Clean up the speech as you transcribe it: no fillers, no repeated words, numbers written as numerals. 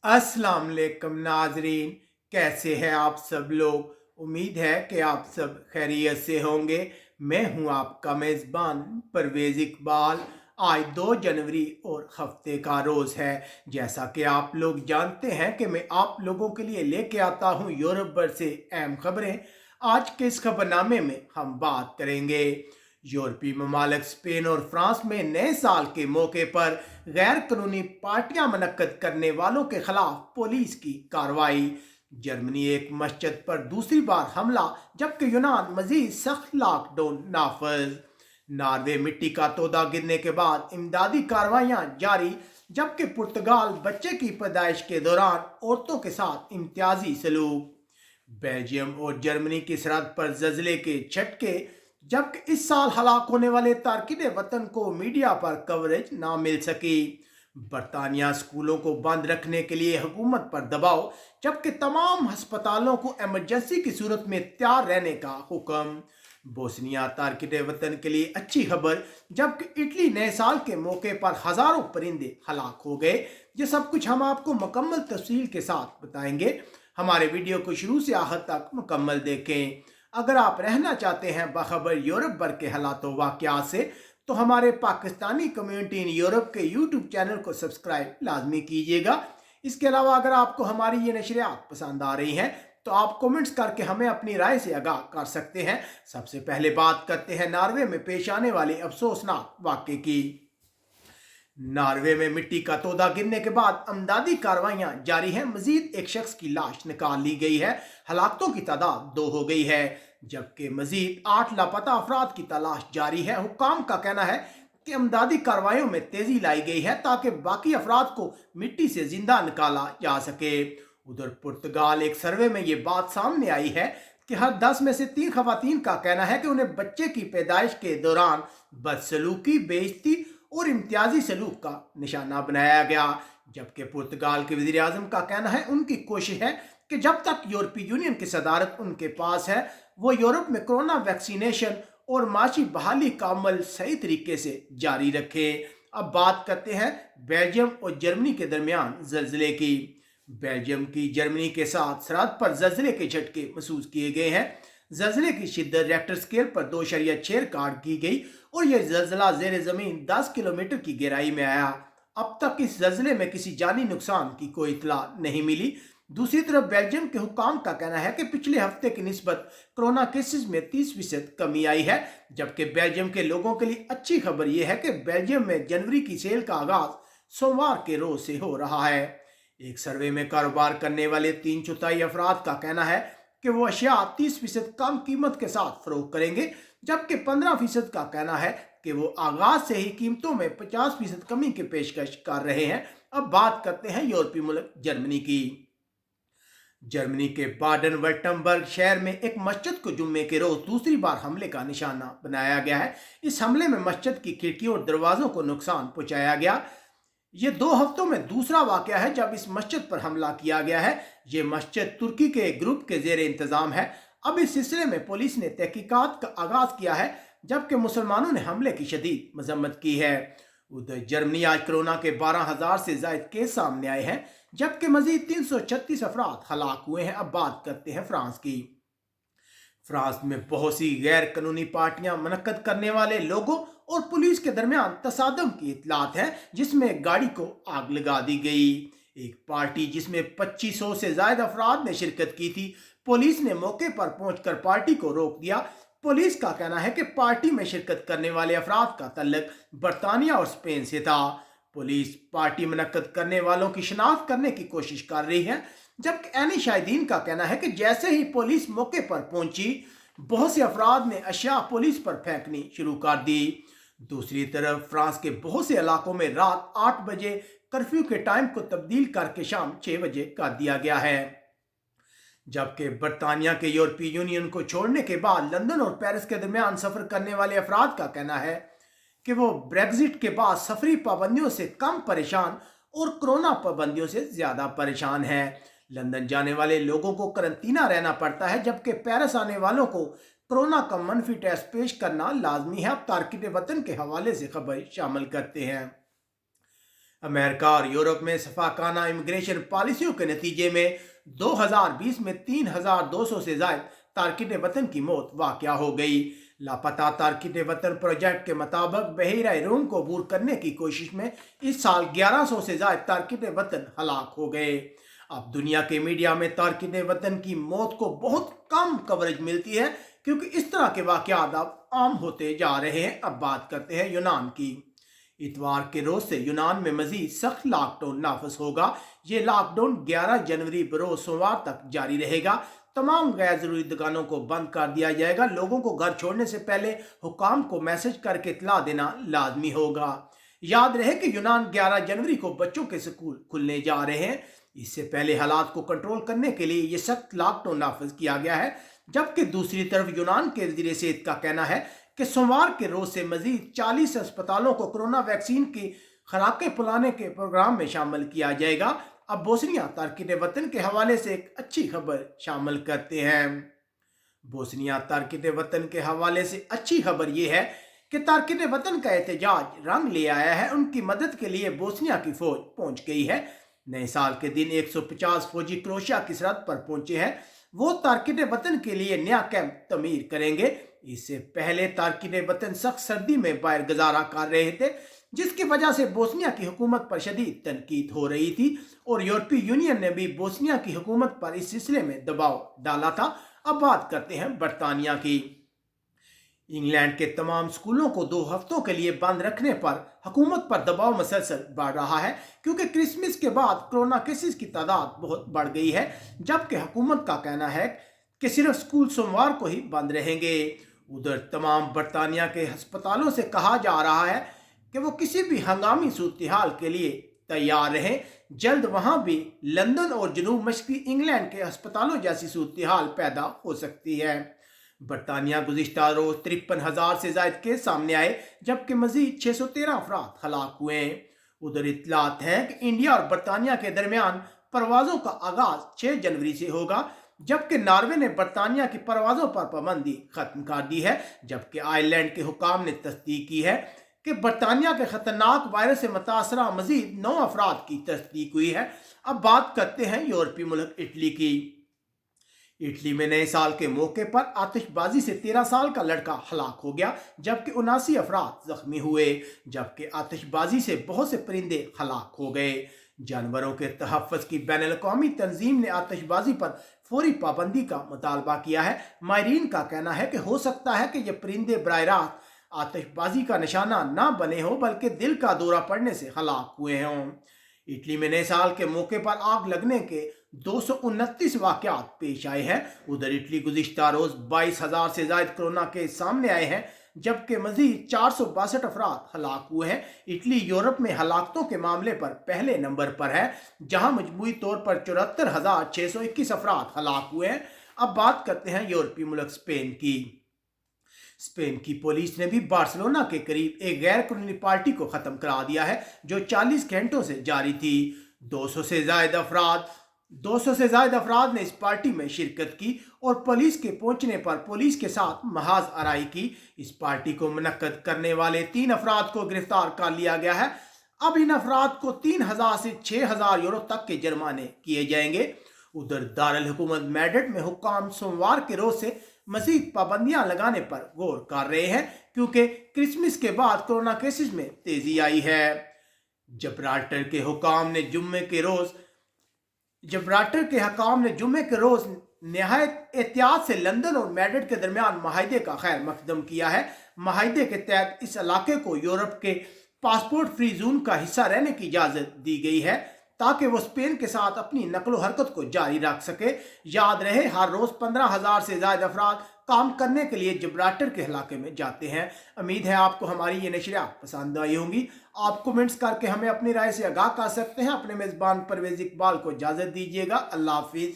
अस्सलाम वालेकुम नाजरीन, कैसे हैं आप सब लोग। उम्मीद है कि आप सब खैरियत से होंगे। मैं हूं आपका मेज़बान परवेज़ इकबाल। आज 2 जनवरी और हफ्ते का रोज़ है। जैसा कि आप लोग जानते हैं कि मैं आप लोगों के लिए लेके आता हूं यूरोप भर से अहम खबरें। आज के इस खबरनामे में हम बात करेंगे यूरोपीय ममालिक स्पेन और फ्रांस में नए साल के मौके पर गैर कानूनी पार्टियां मुनक्कद करने वालों के खिलाफ पुलिस की कार्रवाई। जर्मनी एक मस्जिद पर दूसरी बार हमला, जबकि यूनान मजीद सख्त लॉकडाउन नाफज। नॉर्वे मिट्टी का तोदा गिरने के बाद इमदादी कार्रवाइयां जारी, जबकि पुर्तगाल बच्चे की पैदाइश के दौरान औरतों के साथ इम्तियाजी सलूक। बेल्जियम और जर्मनी की सरहद पर जल्जले के झटके, जबकि इस साल हलाक होने वाले तारकिन वतन को मीडिया पर कवरेज ना मिल सकी। बरतानिया स्कूलों को बंद रखने के लिए हुकूमत पर दबाव, जबकि तमाम अस्पतालों को इमरजेंसी की सूरत में तैयार रहने का हुक्म। बोस्निया तारकिन वतन के लिए अच्छी खबर, जबकि इटली नए साल के मौके पर हजारों परिंदे हलाक हो गए। ये सब कुछ हम आपको मुकम्मल तफसील के साथ बताएंगे। हमारे वीडियो को शुरू से आखिर तक मुकम्मल देखें। अगर आप रहना चाहते हैं बाखबर यूरोप भर के हालातों वाक़यात से, तो हमारे पाकिस्तानी कम्युनिटी इन यूरोप के यूट्यूब चैनल को सब्सक्राइब लाजमी कीजिएगा। इसके अलावा अगर आपको हमारी ये नशरियात पसंद आ रही हैं तो आप कमेंट्स करके हमें अपनी राय से आगाह कर सकते हैं। सबसे पहले बात करते हैं नॉर्वे में पेश आने वाले अफसोसनाक वाक़े की। नॉर्वे में मिट्टी का तोदा गिरने के बाद अमदादी कार्रवाइयां जारी हैं। मजीद एक शख्स की लाश निकाल ली गई है। हलाकतों की तादाद 2 हो गई है, जबकि मजीद 8 लापता अफराद की तलाश जारी है। हुक्काम का कहना है कि अमदादी कार्रवाइयों में तेजी लाई गई है ताकि बाकी अफराद को मिट्टी से जिंदा निकाला जा सके। उधर पुर्तगाल एक सर्वे में ये बात सामने आई है कि हर 10 में से 3 खवातीन का कहना है कि उन्हें बच्चे की पैदाइश के दौरान बदसलूकी, बेइज्जती और इम्तियाजी सलूक का निशाना बनाया गया। जबकि पुर्तगाल के वज़ीर आज़म का कहना है उनकी कोशिश है कि जब तक यूरोपीय यूनियन की सदारत उनके पास है, वो यूरोप में कोरोना वैक्सीनेशन और माशी बहाली का अमल सही तरीके से जारी रखे। अब बात करते हैं बेल्जियम और जर्मनी के दरमियान जल्जले की। बेल्जियम की जर्मनी के साथ सरहद पर जल्जले के झटके महसूस किए गए हैं। जल्जले की शिद्दत रेक्टर स्केल पर 2.6 रिकॉर्ड की गई और यह जल्जला ज़ेर ज़मीन 10 किलोमीटर की गहराई में आया। अब तक इस जल्जले में किसी जानी नुकसान की कोई इतला नहीं मिली। दूसरी तरफ बेल्जियम के हुक्काम का कहना है कि पिछले हफ्ते की निस्बत कोरोना केसेस में 30% कमी आई है। जबकि बेल्जियम के लोगों के लिए अच्छी खबर यह है कि बेल्जियम में जनवरी की सेल का आगाज सोमवार के रोज से हो रहा है। एक सर्वे में कारोबार करने वाले 3/4 अफराद का कहना है कि वो अशिया 30% कम कीमत के साथ फरोख्त करेंगे, जबकि 15% का कहना है कि वो आगाज से ही कीमतों में 50% कमी की पेशकश कर रहे हैं। अब बात करते हैं यूरोपीय मुल्क जर्मनी की। जर्मनी के बाडन वर्टमबर्ग शहर में एक मस्जिद को जुम्मे के रोज दूसरी बार हमले का निशाना बनाया गया है। इस हमले में मस्जिद की खिड़कियों और दरवाजों को नुकसान पहुंचाया गया। ये 2 हफ्तों में दूसरा वाकया है जब इस मस्जिद पर हमला किया गया है। ये मस्जिद तुर्की के ग्रुप के जेर इंतजाम है। अब इस सिलसिले में पुलिस ने तहकीकात का आगाज किया है, जबकि मुसलमानों ने हमले की शदीद मजम्मत की है। उधर जर्मनी आज कोरोना के 12,000 से ज्यादा केस सामने आए हैं, जबकि मजीद 336 अफराद हलाक हुए हैं। अब बात करते हैं फ्रांस की। फ्रांस में बहुत सी गैर कानूनी पार्टियां मुनक्कद करने वाले लोगों और पुलिस के दरमियान तसादम की इतलात है, जिसमें गाड़ी को आग लगा दी गई। एक पार्टी जिसमें 2500 से ज्यादा अफराद ने शिरकत की थी, पुलिस ने मौके पर पहुंचकर पार्टी को रोक दिया। पुलिस का कहना है कि पार्टी में शिरकत करने वाले अफराद का तल्लुक बरतानिया और स्पेन से था। पुलिस पार्टी मुनक्कद करने वालों की शिनाख्त करने की कोशिश कर रही है, जबकि ऐनी शाहिदीन का कहना है कि जैसे ही पुलिस मौके पर पहुंची, बहुत से अफराद ने अशिया पुलिस पर फेंकनी शुरू कर दी। दूसरी तरफ फ्रांस के बहुत से इलाकों में रात 8 बजे कर्फ्यू के टाइम को तब्दील करके शाम 6 बजे कर दिया गया है। जबकि बरतानिया के यूरोपीय यूनियन को छोड़ने के बाद लंदन और पेरिस के दरमियान सफर करने वाले अफराद का कहना है कि वो ब्रेक्जिट के बाद सफरी पाबंदियों से कम परेशान और कोरोना पाबंदियों से ज्यादा परेशान है। लंदन जाने वाले लोगों को करंतना रहना पड़ता है, जबकि पेरिस आने वालों को कोरोना का मनफी टेस्ट पेश करना लाजमी है। अब तारकिन वतन के हवाले से खबर शामिल करते हैं। अमेरिका और यूरोप में शफाकाना इमिग्रेशन पॉलिसियों के नतीजे में 2020 में 3,200 से ज्यादा तारकिन वतन की मौत वाक़या हो गई। लापता तारकिन वतन प्रोजेक्ट के मुताबिक बहरा रूम को अबूर करने की कोशिश में इस साल 1100 से ज्यादा तारकिन वतन हलाक हो गए। अब दुनिया के मीडिया में तारकिन वतन की मौत को बहुत कम कवरेज मिलती है क्योंकि इस तरह के वाक़यात अब आम होते जा रहे हैं। अब बात करते हैं यूनान की। इतवार के रोज से यूनान में मजीद सख्त लॉकडाउन नाफिज होगा। ये लॉकडाउन 11 जनवरी बरोज सोमवार तक जारी रहेगा। तमाम गैर जरूरी दुकानों को बंद कर दिया जाएगा। लोगों को घर छोड़ने से पहले हुकाम को मैसेज करके इतला देना लाजमी होगा। याद रहे कि यूनान 11 जनवरी को बच्चों के स्कूल खुलने जा रहे हैं। इससे पहले हालात को कंट्रोल करने के लिए ये सख्त लॉकडाउन नाफिज किया गया है। जबकि दूसरी तरफ यूनान के वज़ीर सेहत का कहना है कि सोमवार के रोज से मजीद 40 अस्पतालों को कोरोना वैक्सीन की खुराकें पिलाने के प्रोग्राम में शामिल किया जाएगा। अब बोस्निया तारकिन वतन के हवाले से एक अच्छी खबर शामिल करते हैं। बोस्निया तारकिन वतन के हवाले से अच्छी खबर यह है कि तारकिन वतन का एहतजाज रंग ले आया है। उनकी मदद के लिए बोस्निया की फौज पहुंच गई है। नए साल के दिन 150 फौजी क्रोएशिया की सरहद पर पहुंचे हैं। वो तारकिन वतन के लिए नया कैंप तमीर करेंगे। इससे पहले तारकिन वतन सख्त सर्दी में बाहर गुजारा कर रहे थे, जिसकी वजह से बोस्निया की हुकूमत पर शदीद तनकीद हो रही थी और यूरोपीय यूनियन ने भी बोस्निया की हुकूमत पर इस सिलसिले में दबाव डाला था। अब बात करते हैं बरतानिया की। इंग्लैंड के तमाम स्कूलों को 2 हफ्तों के लिए बंद रखने पर हुकूमत पर दबाव मुसलसल बढ़ रहा है क्योंकि क्रिसमस के बाद कोरोना केसेस की तादाद बहुत बढ़ गई है। जबकि हुकूमत का कहना है कि सिर्फ स्कूल सोमवार को ही बंद रहेंगे। उधर तमाम बरतानिया के अस्पतालों से कहा जा रहा है कि वो किसी भी हंगामी सूरत हाल के लिए तैयार रहें। जल्द वहां भी लंदन और जनूब मशरकी इंग्लैंड के अस्पतालों जैसी सूरत हाल पैदा हो सकती है। बरतानिया गुज़िश्ता रोज 53,000 से ज्यादा केस सामने आए, जबकि मजीद 613 अफराद हलाक हुए। उधर इत्तलात है कि इंडिया और बरतानिया के दरमियान परवाजों का आगाज 6 जनवरी से होगा, जबकि नॉर्वे ने बरतानिया की परवाजों पर पाबंदी खत्म कर दी है। जबकि आयरलैंड के हुकाम ने तस्दीक की है कि बरतानिया के खतरनाक वायरस से मुतासरा मजीद 9 अफराद की तस्दीक हुई है। अब बात करते हैं यूरोपीय मुल्क इटली की। इटली में नए साल के मौके पर आतिशबाजी से 13 साल का लड़का हलाक हो गया, जबकि 79 अफराद जख्मी हुए। जबकि आतिशबाजी से बहुत से परिंदे हलाक हो गए। जानवरों के तहफ़्फ़ुज़ की बैनुल-अक़वामी तंजीम ने आतिशबाजी पर फौरी पाबंदी का मुतालबा किया है। माहिरीन का कहना है कि हो सकता है कि ये परिंदे बराह रास्त आतिशबाजी का निशाना न बने हों, बल्कि दिल का दौरा पड़ने से हलाक हुए हों। इटली में नए साल के मौके पर आग लगने के 229 वाक़यात पेश आए हैं। उधर इटली गुज़िश्ता रोज 22,000 से ज्यादा कोरोना केस सामने आए हैं, जबकि मजीद 462 अफराद हलाक हुए हैं। इटली यूरोप में हलाकतों के मामले पर पहले नंबर पर है, जहां मजमूई तौर पर 74,621 अफराद हलाक हुए हैं। अब बात करते हैं यूरोपीय मुल्क स्पेन की। स्पेन की पुलिस ने भी बार्सिलोना के करीब एक गैर कानूनी पार्टी को खत्म करा दिया है, जो 40 घंटों से जारी थी। 200 से ज्यादा अफराद ने इस पार्टी में शिरकत की और पुलिस के पहुंचने पर पुलिस के साथ महाज आराई की। इस पार्टी को मुनक्कद करने वाले 3 अफराद को गिरफ्तार कर लिया गया है। अब इन अफराद को 3,000 से 6,000 यूरो तक के जुर्माने किए जाएंगे। उधर दारुल हुकूमत मैड्रिड में हुक्काम सोमवार के रोज से मजीद पाबंदियां लगाने पर गौर कर रहे हैं, क्योंकि क्रिसमस के बाद कोरोना केसेस में तेजी आई है। जब्राल्टर के हुकाम ने जुम्मे के रोज नहायत एहतियात से लंदन और मैड्रिड के दरमियान माहिदे का खैर मकदम किया है। माहिदे के तहत इस इलाके को यूरोप के पासपोर्ट फ्री जोन का हिस्सा रहने की इजाजत दी गई है, ताकि वो स्पेन के साथ अपनी नकलो हरकत को जारी रख सके। याद रहे, हर रोज 15,000 से ज्यादा अफराद काम करने के लिए जब्राल्टर के इलाके में जाते हैं। उम्मीद है आपको हमारी ये नशरियात पसंद आई होंगी। आप कमेंट्स करके हमें अपनी राय से आगाह कर सकते हैं। अपने मेज़बान परवेज़ इकबाल को इजाज़त दीजिएगा। अल्लाह हाफिज़।